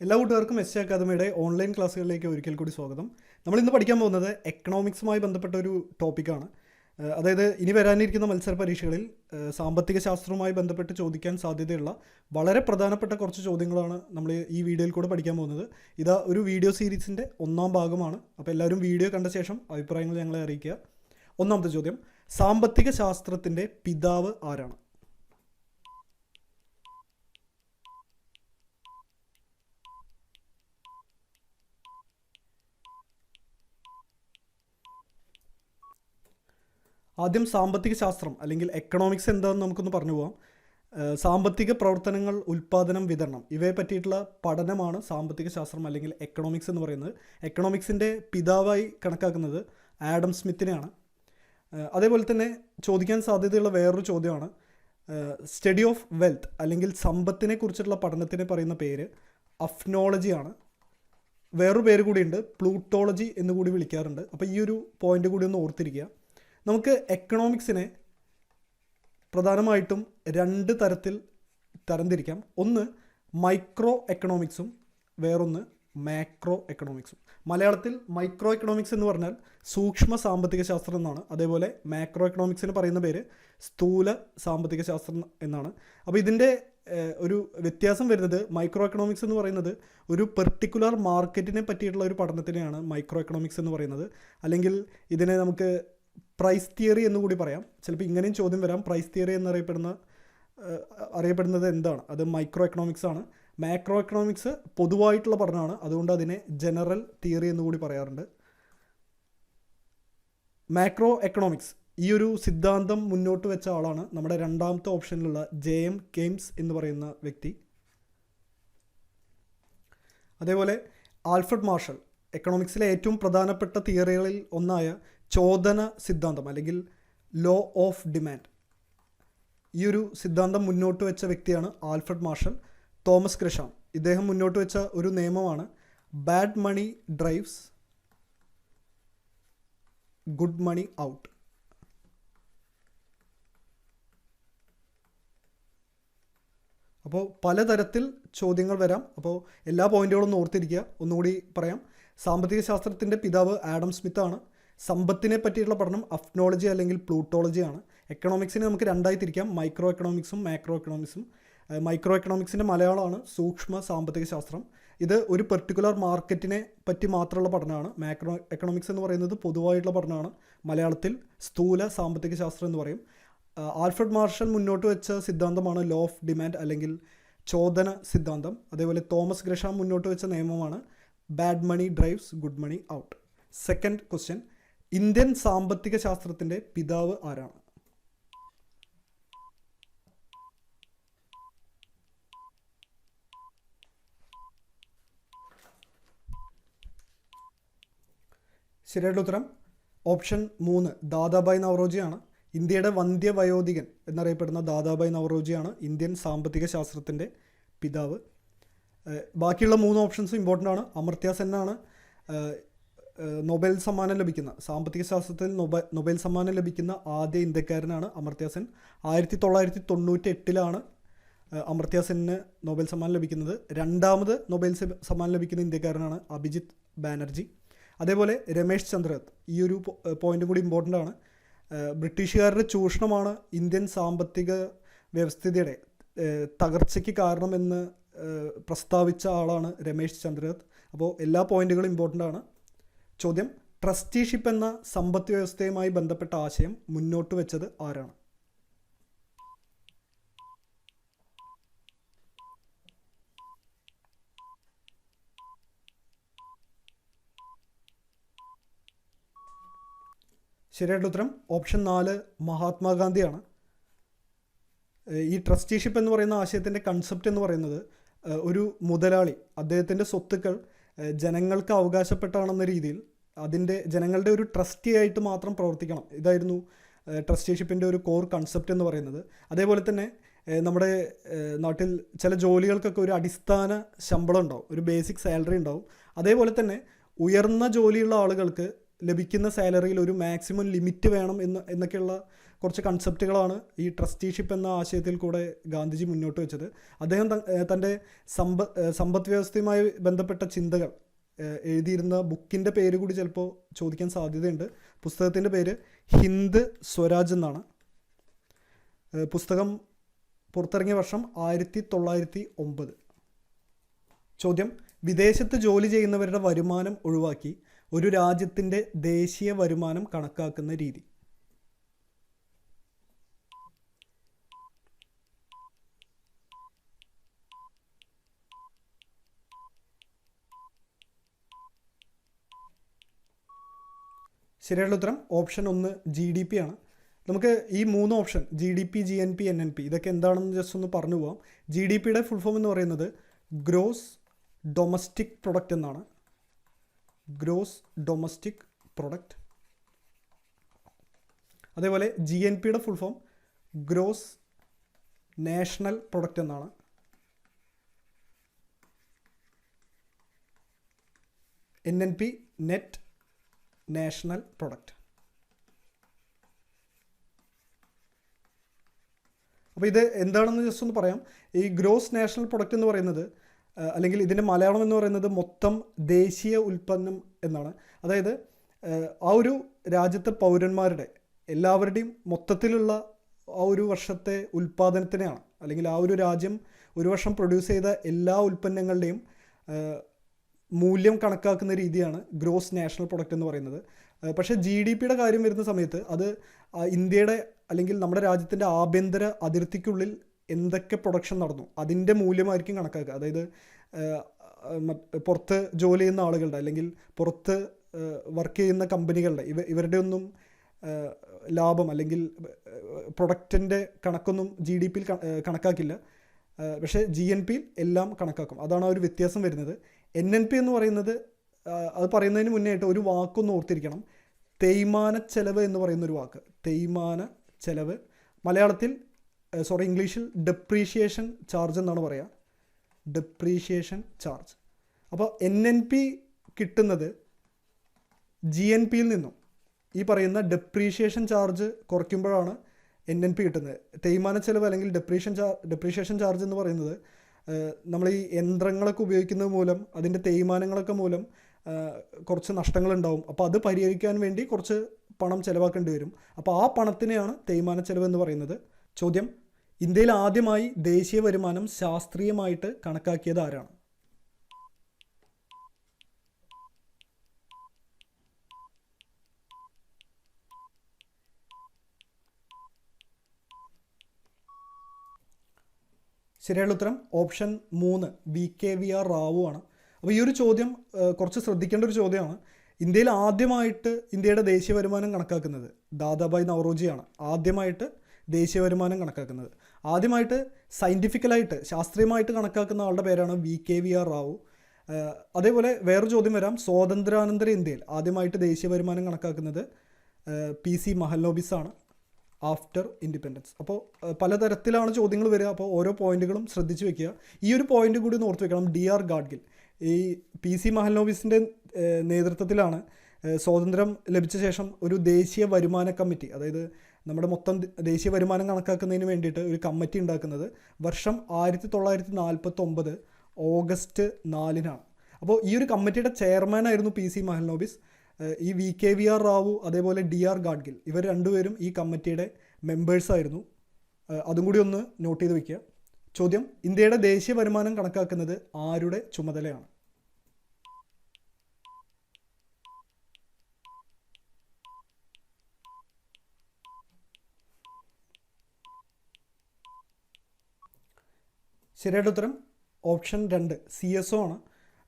എല്ലാ കൂട്ടുകാർക്കും എസ് അക്കാദമിയുടെ ഓൺലൈൻ ക്ലാസ്സുകളിലേക്ക് ഒരിക്കൽ കൂടി സ്വാഗതം. നമ്മൾ ഇന്ന് പഠിക്കാൻ പോകുന്നത് എക്കണോമിക്സുമായി ബന്ധപ്പെട്ട ഒരു ടോപ്പിക്കാണ്. അതായത് ഇനി വരാനിരിക്കുന്ന മത്സര പരീക്ഷകളിൽ സാമ്പത്തിക ശാസ്ത്രവുമായി ബന്ധപ്പെട്ട് ചോദിക്കാൻ സാധ്യതയുള്ള വളരെ പ്രധാനപ്പെട്ട കുറച്ച് ചോദ്യങ്ങളാണ് നമ്മൾ ഈ വീഡിയോയിൽ കൂടെ പഠിക്കാൻ പോകുന്നത്. ഇതാ ഒരു വീഡിയോ സീരീസിൻ്റെ ഒന്നാം ഭാഗമാണ്. അപ്പോൾ എല്ലാവരും വീഡിയോ കണ്ട ശേഷം അഭിപ്രായങ്ങൾ ഞങ്ങളെ അറിയിക്കുക. ഒന്നാമത്തെ ചോദ്യം, സാമ്പത്തിക ശാസ്ത്രത്തിൻ്റെ പിതാവ് ആരാണ്? ആദ്യം സാമ്പത്തിക ശാസ്ത്രം അല്ലെങ്കിൽ എക്കണോമിക്സ് എന്താണെന്ന് നമുക്കൊന്ന് പറഞ്ഞു പോകാം. സാമ്പത്തിക പ്രവർത്തനങ്ങൾ, ഉൽപ്പാദനം, വിതരണം ഇവയെ പറ്റിയിട്ടുള്ള പഠനമാണ് സാമ്പത്തിക ശാസ്ത്രം അല്ലെങ്കിൽ എക്കണോമിക്സ് എന്ന് പറയുന്നത്. എക്കണോമിക്സിൻ്റെ പിതാവായി കണക്കാക്കുന്നത് ആഡം സ്മിത്തിനെയാണ്. അതേപോലെ തന്നെ ചോദിക്കാൻ സാധ്യതയുള്ള വേറൊരു ചോദ്യമാണ്, സ്റ്റഡി ഓഫ് വെൽത്ത് അല്ലെങ്കിൽ സമ്പത്തിനെ കുറിച്ചിട്ടുള്ള പഠനത്തിനെ പറയുന്ന പേര് അഫ്നോളജിയാണ്. വേറൊരു പേര് കൂടിയുണ്ട്, പ്ലൂട്ടോളജി എന്ന് കൂടി വിളിക്കാറുണ്ട്. അപ്പോൾ ഈ ഒരു പോയിന്റ് കൂടി ഒന്ന് ഓർത്തിരിക്കുക. നമുക്ക് എക്കണോമിക്സിനെ പ്രധാനമായിട്ടും രണ്ട് തരത്തിൽ തരംതിരിക്കാം. ഒന്ന് മൈക്രോ എക്കണോമിക്സും വേറൊന്ന് മാക്രോ എക്കണോമിക്സും. മലയാളത്തിൽ മൈക്രോ എക്കണോമിക്സ് എന്ന് പറഞ്ഞാൽ സൂക്ഷ്മ സാമ്പത്തിക ശാസ്ത്രം എന്നാണ്. അതേപോലെ മാക്രോ എക്കണോമിക്സിന് പറയുന്ന പേര് സ്ഥൂല സാമ്പത്തിക ശാസ്ത്രം എന്നാണ്. അപ്പോൾ ഇതിൻ്റെ ഒരു വ്യത്യാസം വരുന്നത്, മൈക്രോ എക്കണോമിക്സ് എന്ന് പറയുന്നത് ഒരു പെർട്ടിക്കുലർ മാർക്കറ്റിനെ പറ്റിയിട്ടുള്ള ഒരു പഠനത്തിനെയാണ് മൈക്രോ എക്കണോമിക്സ് എന്ന് പറയുന്നത്. അല്ലെങ്കിൽ ഇതിനെ നമുക്ക് പ്രൈസ് തിയറി എന്നുകൂടി പറയാം. ചിലപ്പോൾ ഇങ്ങനെയും ചോദ്യം വരാം, പ്രൈസ് തിയറി അറിയപ്പെടുന്നത് എന്താണ്? അത് മൈക്രോ എക്കണോമിക്സ് ആണ്. മാക്രോ എക്കണോമിക്സ് പൊതുവായിട്ടുള്ള പഠനമാണ്, അതുകൊണ്ട് അതിനെ ജനറൽ തിയറി എന്നുകൂടി പറയാറുണ്ട്. മാക്രോ എക്കണോമിക്സ് ഈ ഒരു സിദ്ധാന്തം മുന്നോട്ട് വെച്ച ആളാണ് നമ്മുടെ രണ്ടാമത്തെ ഓപ്ഷനിലുള്ള ജെ.എം. കെയ്ൻസ് എന്ന് പറയുന്ന വ്യക്തി. അതേപോലെ ആൽഫ്രഡ് മാർഷൽ എക്കണോമിക്സിലെ ഏറ്റവും പ്രധാനപ്പെട്ട തിയറികളിൽ ഒന്നായ ചോദന സിദ്ധാന്തം അല്ലെങ്കിൽ ലോ ഓഫ് ഡിമാൻഡ്, ഈ ഒരു സിദ്ധാന്തം മുന്നോട്ട് വെച്ച വ്യക്തിയാണ് ആൽഫ്രഡ് മാർഷൽ. തോമസ് ഗ്രഷാം ഇദ്ദേഹം മുന്നോട്ട് വെച്ച ഒരു നിയമമാണ് bad money drives good money out. അപ്പോൾ പലതരത്തിൽ ചോദ്യങ്ങൾ വരാം. അപ്പോൾ എല്ലാ പോയിന്റുകളും ഒന്ന് ഓർത്തിരിക്കുക. ഒന്നുകൂടി പറയാം, സാമ്പത്തിക ശാസ്ത്രത്തിൻ്റെ പിതാവ് ആഡം സ്മിത്ത് ആണ്. സമ്പത്തിനെ പറ്റിയിട്ടുള്ള പഠനം അഫ്നോളജി അല്ലെങ്കിൽ പ്ലൂട്ടോളജിയാണ്. എക്കണോമിക്സിനെ നമുക്ക് രണ്ടായി തിരിക്കാം, മൈക്രോ എക്കണോമിക്സും മാക്രോ എക്കണോമിക്സും. മൈക്രോ എക്കണോമിക്സിൻ്റെ മലയാളമാണ് സൂക്ഷ്മ സാമ്പത്തിക ശാസ്ത്രം. ഇത് ഒരു പെർട്ടിക്കുലർ മാർക്കറ്റിനെ പറ്റി മാത്രമുള്ള പഠനമാണ്. മാക്രോ എക്കണോമിക്സ് എന്ന് പറയുന്നത് പൊതുവായിട്ടുള്ള പഠനമാണ്, മലയാളത്തിൽ സ്ഥൂല സാമ്പത്തിക ശാസ്ത്രം എന്ന് പറയും. ആൽഫ്രഡ് മാർഷൽ മുന്നോട്ട് വെച്ച സിദ്ധാന്തമാണ് ലോ ഓഫ് ഡിമാൻഡ് അല്ലെങ്കിൽ ചോദന സിദ്ധാന്തം. അതേപോലെ തോമസ് ഗ്രഷാം മുന്നോട്ട് വെച്ച നിയമമാണ് bad money drives good money out. Second question, Indian സാമ്പത്തിക ശാസ്ത്രത്തിൻ്റെ പിതാവ് ആരാണ്? ശരിയായിട്ടുള്ള ഉത്തരം ഓപ്ഷൻ 3 ദാദാഭായ് നവറോജിയാണ്. ഇന്ത്യയുടെ വന്ധ്യവയോധികൻ എന്നറിയപ്പെടുന്ന ദാദാഭായ് നവറോജിയാണ് ഇന്ത്യൻ സാമ്പത്തിക ശാസ്ത്രത്തിൻ്റെ പിതാവ്. ബാക്കിയുള്ള 3 ഓപ്ഷൻസും ഇമ്പോർട്ടൻ്റ് ആണ്. അമർത്യ സെന്നാണ് നൊബേൽ സമ്മാനം ലഭിക്കുന്ന, സാമ്പത്തിക ശാസ്ത്രത്തിൽ നൊബേൽ സമ്മാനം ലഭിക്കുന്ന ആദ്യ ഇന്ത്യക്കാരനാണ് അമർത്യ സെൻ. 1998 അമർത്യ സെന്നിന് നൊബേൽ സമ്മാനം ലഭിക്കുന്നത്. രണ്ടാമത് നൊബേൽ സമ്മാനം ലഭിക്കുന്ന ഇന്ത്യക്കാരനാണ് അഭിജിത്ത് ബാനർജി. അതേപോലെ രമേശ് ചന്ദ്രത്ത്, ഈ ഒരു പോയിൻ്റ് കൂടി ഇമ്പോർട്ടൻ്റ് ആണ്. ബ്രിട്ടീഷുകാരുടെ ചൂഷണമാണ് ഇന്ത്യൻ സാമ്പത്തിക വ്യവസ്ഥിതിയുടെ തകർച്ചയ്ക്ക് കാരണമെന്ന് പ്രസ്താവിച്ച ആളാണ് രമേശ് ചന്ദ്രത്ത്. അപ്പോൾ എല്ലാ പോയിന്റുകളും ഇമ്പോർട്ടൻ്റ് ആണ്. ചോദ്യം, ട്രസ്റ്റിഷിപ്പ് എന്ന സമ്പദ് വ്യവസ്ഥയുമായി ബന്ധപ്പെട്ട ആശയം മുന്നോട്ട് വെച്ചത് ആരാണ്? ശരിയായിട്ടുള്ള ഉത്തരം ഓപ്ഷൻ 4 മഹാത്മാഗാന്ധിയാണ്. ഈ ട്രസ്റ്റിഷിപ്പ് എന്ന് പറയുന്ന ആശയത്തിൻ്റെ കൺസെപ്റ്റ് എന്ന് പറയുന്നത്, ഒരു മുതലാളി അദ്ദേഹത്തിൻ്റെ സ്വത്തുക്കൾ ജനങ്ങൾക്ക് അവകാശപ്പെട്ടാണെന്ന രീതിയിൽ ജനങ്ങളുടെ ഒരു ട്രസ്റ്റി ആയിട്ട് മാത്രം പ്രവർത്തിക്കണം. ഇതായിരുന്നു ട്രസ്റ്റിഷിപ്പിൻ്റെ ഒരു കോർ കൺസെപ്റ്റ് എന്ന് പറയുന്നത്. അതേപോലെ തന്നെ നമ്മുടെ നാട്ടിൽ ചില ജോലികൾക്കൊക്കെ ഒരു അടിസ്ഥാന ശമ്പളം ഉണ്ടാവും, ഒരു ബേസിക് സാലറി ഉണ്ടാവും. അതേപോലെ തന്നെ ഉയർന്ന ജോലിയുള്ള ആളുകൾക്ക് ലഭിക്കുന്ന സാലറിയിൽ ഒരു മാക്സിമം ലിമിറ്റ് വേണം എന്നൊക്കെയുള്ള കുറച്ച് കൺസെപ്റ്റുകളാണ് ഈ ട്രസ്റ്റിഷിപ്പ് എന്ന ആശയത്തിൽ കൂടെ ഗാന്ധിജി മുന്നോട്ട് വെച്ചത്. അദ്ദേഹം തൻ്റെ സമ്പദ് വ്യവസ്ഥയുമായി ബന്ധപ്പെട്ട ചിന്തകൾ എഴുതിയിരുന്ന ബുക്കിൻ്റെ പേര് കൂടി ചിലപ്പോൾ ചോദിക്കാൻ സാധ്യതയുണ്ട്. പുസ്തകത്തിൻ്റെ പേര് ഹിന്ദ് സ്വരാജ് എന്നാണ്. പുസ്തകം പുറത്തിറങ്ങിയ വർഷം 1909. ചോദ്യം: വിദേശത്ത് ജോലി ചെയ്യുന്നവരുടെ വരുമാനം ഒഴിവാക്കി ഒരു രാജ്യത്തിൻ്റെ ദേശീയ വരുമാനം കണക്കാക്കുന്ന രീതി. ശരിയായുള്ള ഉത്തരം ഓപ്ഷൻ 1 GDP ആണ്. നമുക്ക് ഈ 3 ഓപ്ഷൻ GDP, GNP, NNP ഇതൊക്കെ എന്താണെന്ന് ജസ്റ്റ് ഒന്ന് പറഞ്ഞു പോവാം. GDPയുടെ ഫുൾ ഫോം എന്ന് പറയുന്നത് ഗ്രോസ് ഡൊമസ്റ്റിക് പ്രൊഡക്റ്റ് എന്നാണ്. Gross domestic product. അതേപോലെ GNPയുടെ full form gross national product എന്നാണ്. NNP net national product. അപ്പോൾ ഇത് എന്താണെന്ന് ജസ്റ്റ് ഒന്ന് പറയാം. ഈ ഗ്രോസ് നാഷണൽ പ്രൊഡക്റ്റ് എന്ന് പറയുന്നത്, അല്ലെങ്കിൽ ഇതിൻ്റെ മലയാളം എന്ന് പറയുന്നത് മൊത്തം ദേശീയ ഉൽപ്പന്നം എന്നാണ്. അതായത് ആ ഒരു രാജ്യത്തെ പൗരന്മാരുടെ എല്ലാവരുടെയും മൊത്തത്തിലുള്ള ആ ഒരു വർഷത്തെ ഉൽപ്പാദനത്തിനെയാണ്, അല്ലെങ്കിൽ ആ ഒരു രാജ്യം ഒരു വർഷം പ്രൊഡ്യൂസ് ചെയ്ത എല്ലാ ഉൽപ്പന്നങ്ങളുടെയും മൂല്യം കണക്കാക്കുന്ന രീതിയാണ് ഗ്രോസ് നാഷണൽ പ്രൊഡക്റ്റ് എന്ന് പറയുന്നത്. പക്ഷേ GDPയുടെ കാര്യം വരുന്ന സമയത്ത് അത് ഇന്ത്യയുടെ അല്ലെങ്കിൽ നമ്മുടെ രാജ്യത്തിൻ്റെ ആഭ്യന്തര അതിർത്തിക്കുള്ളിൽ എന്തൊക്കെ പ്രൊഡക്ഷൻ നടന്നു അതിൻ്റെ മൂല്യമായിരിക്കും കണക്കാക്കുക. അതായത് പുറത്ത് ജോലി ചെയ്യുന്ന ആളുകളുടെ അല്ലെങ്കിൽ പുറത്ത് വർക്ക് ചെയ്യുന്ന കമ്പനികളുടെ ഇവരുടെ ഒന്നും ലാഭം അല്ലെങ്കിൽ പ്രൊഡക്റ്റിൻ്റെ കണക്കൊന്നും GDPയിൽ കണക്കാക്കില്ല. പക്ഷേ GNPയിൽ എല്ലാം കണക്കാക്കും. അതാണ് ആ ഒരു വ്യത്യാസം വരുന്നത്. NNP എന്ന് പറയുന്നത്, അത് പറയുന്നതിന് മുന്നേ ആയിട്ട് ഒരു വാക്കൊന്ന് ഓർത്തിരിക്കണം. തേയ്മാന ചെലവ് എന്ന് പറയുന്നൊരു വാക്ക്. തേയ്മാന ചെലവ് മലയാളത്തിൽ ഇംഗ്ലീഷിൽ ഡെപ്രീഷിയേഷൻ ചാർജ് എന്നാണ് പറയുക. ഡെപ്രീഷിയേഷൻ ചാർജ്. അപ്പോൾ NNP കിട്ടുന്നത് GNPയിൽ നിന്നും ഈ പറയുന്ന ഡെപ്രീഷിയേഷൻ ചാർജ് കുറയ്ക്കുമ്പോഴാണ് NNP കിട്ടുന്നത്. തേയ്മാന ചെലവ് അല്ലെങ്കിൽ ഡെപ്രീഷിയേഷൻ ചാർജ് എന്ന് പറയുന്നത് നമ്മൾ ഈ യന്ത്രങ്ങളൊക്കെ ഉപയോഗിക്കുന്നത് മൂലം അതിൻ്റെ തേയ്മാനങ്ങളൊക്കെ മൂലം കുറച്ച് നഷ്ടങ്ങളുണ്ടാവും. അപ്പോൾ അത് പരിഹരിക്കാൻ വേണ്ടി കുറച്ച് പണം ചിലവാക്കേണ്ടി വരും. അപ്പോൾ ആ പണത്തിനെയാണ് തേയ്മാന ചെലവ് എന്ന് പറയുന്നത്. ചോദ്യം: ഇന്ത്യയിൽ ആദ്യമായി ദേശീയ വരുമാനം ശാസ്ത്രീയമായിട്ട് കണക്കാക്കിയത് ആരാണ്? ശരിയായുള്ള ഉത്തരം ഓപ്ഷൻ 3 VKVR റാവു ആണ്. അപ്പോൾ ഈ ഒരു ചോദ്യം കുറച്ച് ശ്രദ്ധിക്കേണ്ട ഒരു ചോദ്യമാണ്. ഇന്ത്യയിൽ ആദ്യമായിട്ട് ഇന്ത്യയുടെ ദേശീയ വരുമാനം കണക്കാക്കുന്നത് ദാദാഭായ് നവറോജിയാണ്. ആദ്യമായിട്ട് ദേശീയ വരുമാനം കണക്കാക്കുന്നത്, ആദ്യമായിട്ട് സയൻറ്റിഫിക്കലായിട്ട് ശാസ്ത്രീയമായിട്ട് കണക്കാക്കുന്ന ആളുടെ പേരാണ് VKVR റാവു. അതേപോലെ വേറൊരു ചോദ്യം വരാം. സ്വാതന്ത്ര്യാനന്തര ഇന്ത്യയിൽ ആദ്യമായിട്ട് ദേശീയ വരുമാനം കണക്കാക്കുന്നത് PC മഹൽനോബിസ് ആണ്, ആഫ്റ്റർ ഇൻഡിപെൻഡൻസ്. അപ്പോൾ പലതരത്തിലാണ് ചോദ്യങ്ങൾ വരിക. അപ്പോൾ ഓരോ പോയിന്റുകളും ശ്രദ്ധിച്ച് വെക്കുക. ഈ ഒരു പോയിന്റ് കൂടി ഒന്ന് ഓർത്ത് വെക്കണം. DR ഗാഡ്ഗിൽ, ഈ PC മഹൽനോബിസിൻ്റെ നേതൃത്വത്തിലാണ് സ്വാതന്ത്ര്യം ലഭിച്ച ശേഷം ഒരു ദേശീയ വരുമാന കമ്മിറ്റി, അതായത് നമ്മുടെ മൊത്തം ദേശീയ വരുമാനം കണക്കാക്കുന്നതിന് വേണ്ടിയിട്ട് ഒരു കമ്മിറ്റി ഉണ്ടാക്കുന്നത്. വർഷം 1949 ഓഗസ്റ്റ് 4-നാണ്. അപ്പോൾ ഈ ഒരു കമ്മിറ്റിയുടെ ചെയർമാനായിരുന്നു PC മഹൽനോബിസ്. ഈ VKVR റാവു അതേപോലെ DR ഗാഡ്ഗിൽ ഇവർ രണ്ടുപേരും ഈ കമ്മിറ്റിയുടെ മെമ്പേഴ്സായിരുന്നു. അതും കൂടി ഒന്ന് നോട്ട് ചെയ്ത് വയ്ക്കുക. ചോദ്യം: ഇന്ത്യയുടെ ദേശീയ വരുമാനം കണക്കാക്കുന്നത് ആരുടെ ചുമതലയാണ്? ശരിയായിട്ട് ഉത്തരം ഓപ്ഷൻ 2 CSO ആണ്.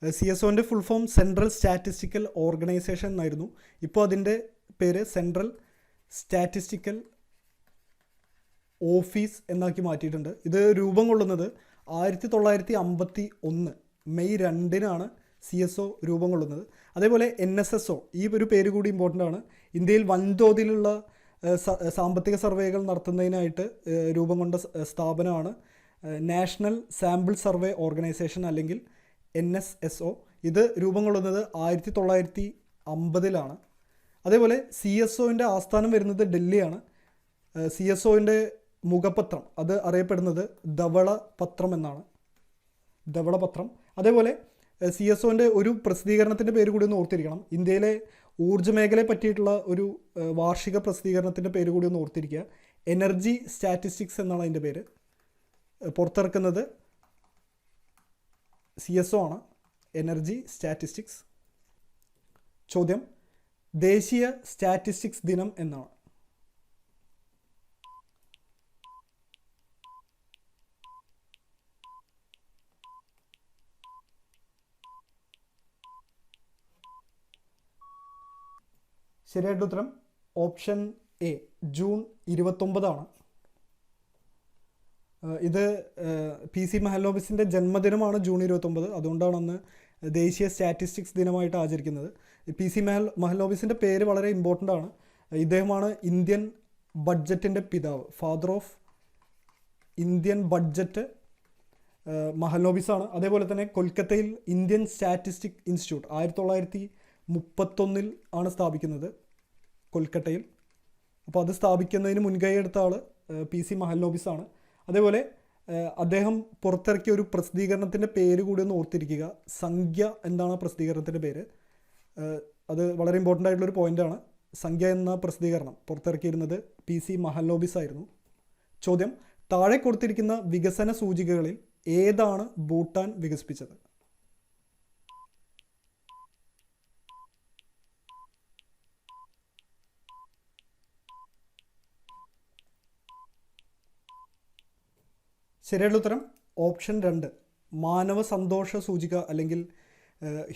CSOൻ്റെ full form central statistical organisation എന്നായിരുന്നു. ഇപ്പോൾ അതിൻ്റെ പേര് സെൻട്രൽ സ്റ്റാറ്റിസ്റ്റിക്കൽ ഓഫീസ് എന്നാക്കി മാറ്റിയിട്ടുണ്ട്. ഇത് രൂപം കൊള്ളുന്നത് 1951 മെയ് 2-നാണ് CSO രൂപം കൊള്ളുന്നത്. അതേപോലെ NSSO, ഈ ഒരു പേര് കൂടി ഇമ്പോർട്ടൻ്റ് ആണ്. ഇന്ത്യയിൽ വൻതോതിലുള്ള സാമ്പത്തിക സർവേകൾ നടത്തുന്നതിനായിട്ട് രൂപം കൊണ്ട സ്ഥാപനമാണ് നാഷണൽ സാമ്പിൾ സർവേ ഓർഗനൈസേഷൻ അല്ലെങ്കിൽ NSSO. ഇത് രൂപം കൊള്ളുന്നത് 1950-ലാണ്. അതേപോലെ CSOൻ്റെ ആസ്ഥാനം വരുന്നത് ഡൽഹിയാണ്. സി എസ് ഒൻ്റെ മുഖപത്രം അത് അറിയപ്പെടുന്നത് ധവളപത്രം എന്നാണ്. ധവളപത്രം. അതേപോലെ സി എസ് ഒൻ്റെ ഒരു പ്രസിദ്ധീകരണത്തിൻ്റെ പേര് കൂടി ഒന്ന് ഓർത്തിരിക്കണം. ഇന്ത്യയിലെ ഊർജ്ജ മേഖലയെ പറ്റിയിട്ടുള്ള ഒരു വാർഷിക പ്രസിദ്ധീകരണത്തിൻ്റെ പേര് കൂടി ഒന്ന് ഓർത്തിരിക്കുക. എനർജി സ്റ്റാറ്റിസ്റ്റിക്സ് എന്നാണ് അതിൻ്റെ പേര്. പുറത്തിറക്കുന്നത് സി എസ് ഒ ആണ്. Energy statistics. ചോദ്യം: ദേശീയ സ്റ്റാറ്റിസ്റ്റിക്സ് ദിനം എന്നാണ്. ശരിയായിട്ട് ഉത്തരം ഓപ്ഷൻ എ, ജൂൺ 29. ഇത് പി സി മഹലനോബിസിൻ്റെ ജന്മദിനമാണ് ജൂൺ 29. അതുകൊണ്ടാണ് അന്ന് ദേശീയ സ്റ്റാറ്റിസ്റ്റിക്സ് ദിനമായിട്ട് ആചരിക്കുന്നത്. പി സി മഹലനോബിസിൻ്റെ പേര് വളരെ ഇമ്പോർട്ടൻ്റ് ആണ്. ഇദ്ദേഹമാണ് ഇന്ത്യൻ ബഡ്ജറ്റിൻ്റെ പിതാവ്. ഫാദർ ഓഫ് ഇന്ത്യൻ ബഡ്ജറ്റ് മഹലനോബിസാണ്. അതേപോലെ തന്നെ കൊൽക്കത്തയിൽ ഇന്ത്യൻ സ്റ്റാറ്റിസ്റ്റിക് ഇൻസ്റ്റിറ്റ്യൂട്ട് 1931 ആണ് സ്ഥാപിക്കുന്നത്, കൊൽക്കത്തയിൽ. അപ്പോൾ അത് സ്ഥാപിക്കുന്നതിന് മുൻകൈ എടുത്ത ആൾ പി സി മഹലനോബിസാണ്. അതേപോലെ അദ്ദേഹം പുറത്തിറക്കിയ ഒരു പ്രസിദ്ധീകരണത്തിൻ്റെ പേര് കൂടി ഒന്ന് ഓർത്തിരിക്കുക. സംഖ്യ എന്താണ് പ്രസിദ്ധീകരണത്തിൻ്റെ പേര്? അത് വളരെ ഇമ്പോർട്ടൻ്റ് ആയിട്ടുള്ളൊരു പോയിൻ്റാണ്. സംഖ്യ എന്ന പ്രസിദ്ധീകരണം പുറത്തിറക്കിയിരുന്നത് പി സി മഹലനോബിസ് ആയിരുന്നു. ചോദ്യം: താഴെ കൊടുത്തിരിക്കുന്ന വികസന സൂചികകളിൽ ഏതാണ് ഭൂട്ടാൻ വികസിപ്പിച്ചത്? ശരിയായിട്ടുള്ള ഉത്തരം ഓപ്ഷൻ 2, മാനവ സന്തോഷ സൂചിക അല്ലെങ്കിൽ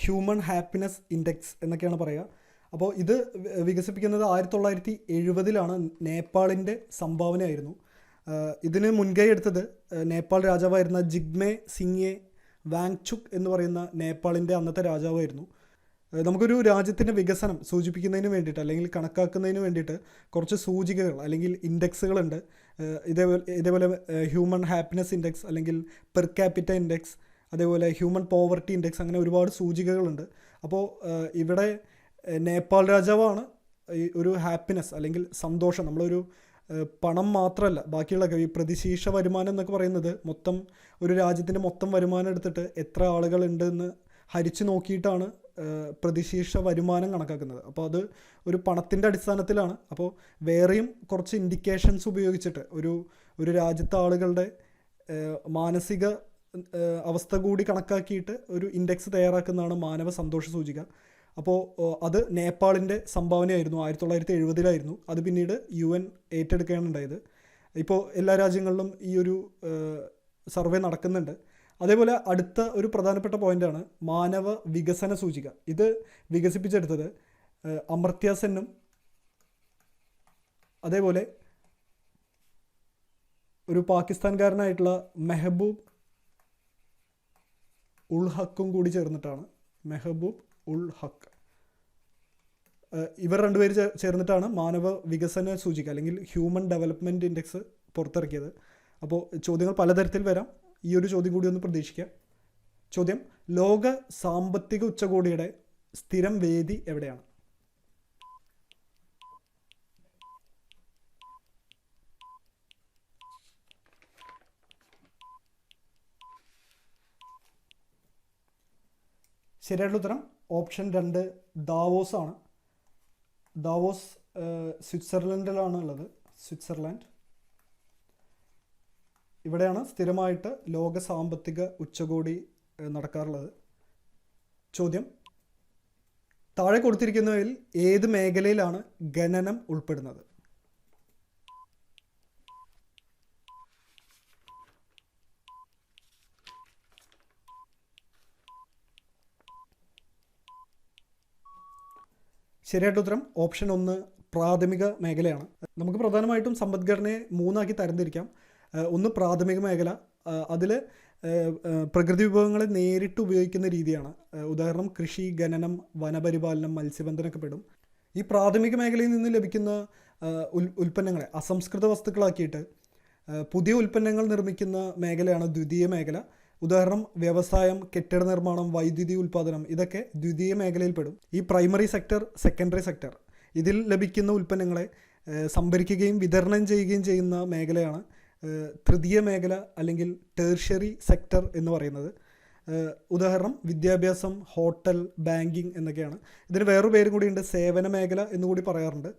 ഹ്യൂമൻ ഹാപ്പിനെസ് ഇൻഡെക്സ് എന്നൊക്കെയാണ് പറയുക. അപ്പോൾ ഇത് വികസിപ്പിക്കുന്നത് 1970 നേപ്പാളിൻ്റെ സംഭാവനയായിരുന്നു. ഇതിന് മുൻകൈ എടുത്തത് നേപ്പാൾ രാജാവായിരുന്ന ജിഗ്മേ സിംഗെ വാങ്ചുക് എന്ന് പറയുന്ന നേപ്പാളിൻ്റെ അന്നത്തെ രാജാവായിരുന്നു. നമുക്കൊരു രാജ്യത്തിൻ്റെ വികസനം സൂചിപ്പിക്കുന്നതിന് വേണ്ടിയിട്ട് അല്ലെങ്കിൽ കണക്കാക്കുന്നതിന് വേണ്ടിയിട്ട് കുറച്ച് സൂചികകൾ അല്ലെങ്കിൽ ഇൻഡെക്സുകളുണ്ട്. ഇതേപോലെ ഹ്യൂമൻ ഹാപ്പിനെസ് ഇൻഡെക്സ് അല്ലെങ്കിൽ പെർ ക്യാപിറ്റ ഇൻഡെക്സ്, അതേപോലെ ഹ്യൂമൻ പോവർട്ടി ഇൻഡെക്സ്, അങ്ങനെ ഒരുപാട് സൂചികകളുണ്ട്. അപ്പോൾ ഇവിടെ നേപ്പാൾ രാജാവാണ് ഈ ഒരു ഹാപ്പിനെസ് അല്ലെങ്കിൽ സന്തോഷം, നമ്മളൊരു പണം മാത്രമല്ല ബാക്കിയുള്ള ഈ പ്രതിശീർഷ വരുമാനം എന്നൊക്കെ പറയുന്നത് മൊത്തം ഒരു രാജ്യത്തിൻ്റെ മൊത്തം വരുമാനം എടുത്തിട്ട് എത്ര ആളുകളുണ്ടെന്ന് ഹരിച്ചു നോക്കിയിട്ടാണ് പ്രതിശീർഷ വരുമാനം കണക്കാക്കുന്നത്. അപ്പോൾ അത് ഒരു പണത്തിൻ്റെ അടിസ്ഥാനത്തിലാണ്. അപ്പോൾ വേറെയും കുറച്ച് ഇൻഡിക്കേഷൻസ് ഉപയോഗിച്ചിട്ട് ഒരു രാജ്യത്തെ ആളുകളുടെ മാനസിക അവസ്ഥ കൂടി കണക്കാക്കിയിട്ട് ഒരു ഇൻഡെക്സ് തയ്യാറാക്കുന്നതാണ് മാനവ സന്തോഷ സൂചിക. അപ്പോൾ അത് നേപ്പാളിൻ്റെ സംഭാവനയായിരുന്നു. 1970 അത് പിന്നീട് UN ഏറ്റെടുക്കുകയാണ് ഉണ്ടായത്. ഇപ്പോൾ എല്ലാ രാജ്യങ്ങളിലും ഈ ഒരു സർവേ നടക്കുന്നുണ്ട്. അതേപോലെ അടുത്ത ഒരു പ്രധാനപ്പെട്ട പോയിൻ്റാണ് മാനവ വികസന സൂചിക. ഇത് വികസിപ്പിച്ചെടുത്തത് അമർത്യ സെന്നും അതേപോലെ ഒരു പാകിസ്ഥാൻകാരനായിട്ടുള്ള മെഹബൂബ് ഉൾ ഹക്കും കൂടി ചേർന്നിട്ടാണ്. മെഹബൂബ് ഉൾ ഹക്ക്, ഇവർ രണ്ടുപേര് ചേർന്നിട്ടാണ് മാനവ വികസന സൂചിക അല്ലെങ്കിൽ ഹ്യൂമൻ ഡെവലപ്മെൻറ്റ് ഇൻഡെക്സ് പുറത്തിറക്കിയത്. അപ്പോൾ ചോദ്യങ്ങൾ പലതരത്തിൽ വരാം. ഈ ഒരു ചോദ്യം കൂടി ഒന്ന് പ്രതീക്ഷിക്കുക. ചോദ്യം: ലോക സാമ്പത്തിക ഉച്ചകോടിയുടെ സ്ഥിരം വേദി എവിടെയാണ്? ശരിയായിട്ടുള്ള ഉത്തരം ഓപ്ഷൻ 2, ദാവോസ് ആണ്. ദാവോസ് സ്വിറ്റ്സർലൻഡിലാണ് ഉള്ളത്. സ്വിറ്റ്സർലാൻഡ്. ഇവിടെയാണ് സ്ഥിരമായിട്ട് ലോക സാമ്പത്തിക ഉച്ചകോടി നടക്കാറുള്ളത്. ചോദ്യം: താഴെ കൊടുത്തിരിക്കുന്നവയിൽ ഏത് മേഖലയിലാണ് ഖനനം ഉൾപ്പെടുന്നത്? ശരിയായിട്ട് ഉത്തരം ഓപ്ഷൻ 1, പ്രാഥമിക മേഖലയാണ്. നമുക്ക് പ്രധാനമായിട്ടും സമ്പദ്ഘടനയെ 3 തരംതിരിക്കാം. ഒന്ന് പ്രാഥമിക മേഖല, അതിൽ പ്രകൃതി വിഭവങ്ങളെ നേരിട്ട് ഉപയോഗിക്കുന്ന രീതിയാണ്. ഉദാഹരണം കൃഷി, ഖനനം, വനപരിപാലനം, മത്സ്യബന്ധനമൊക്കെ പെടും. ഈ പ്രാഥമിക മേഖലയിൽ നിന്ന് ലഭിക്കുന്ന ഉൽപ്പന്നങ്ങളെ അസംസ്കൃത വസ്തുക്കളാക്കിയിട്ട് പുതിയ ഉൽപ്പന്നങ്ങൾ നിർമ്മിക്കുന്ന മേഖലയാണ് ദ്വിതീയ മേഖല. ഉദാഹരണം വ്യവസായം, കെട്ടിട നിർമ്മാണം, വൈദ്യുതി ഉൽപ്പാദനം, ഇതൊക്കെ ദ്വിതീയ മേഖലയിൽ പെടും. ഈ പ്രൈമറി സെക്ടർ, സെക്കൻഡറി സെക്ടർ, ഇതിൽ ലഭിക്കുന്ന ഉൽപ്പന്നങ്ങളെ സംഭരിക്കുകയും വിതരണം ചെയ്യുകയും ചെയ്യുന്ന മേഖലയാണ് തൃതീയ മേഖല അല്ലെങ്കിൽ ടേർഷ്യറി സെക്ടർ എന്ന് പറയുന്നത്. ഉദാഹരണം വിദ്യാഭ്യാസം, ഹോട്ടൽ, ബാങ്കിങ് എന്നൊക്കെയാണ്. ഇതിന് വേറൊരു പേരും കൂടിയുണ്ട്, സേവന മേഖല എന്നുകൂടി പറയാറുണ്ട്.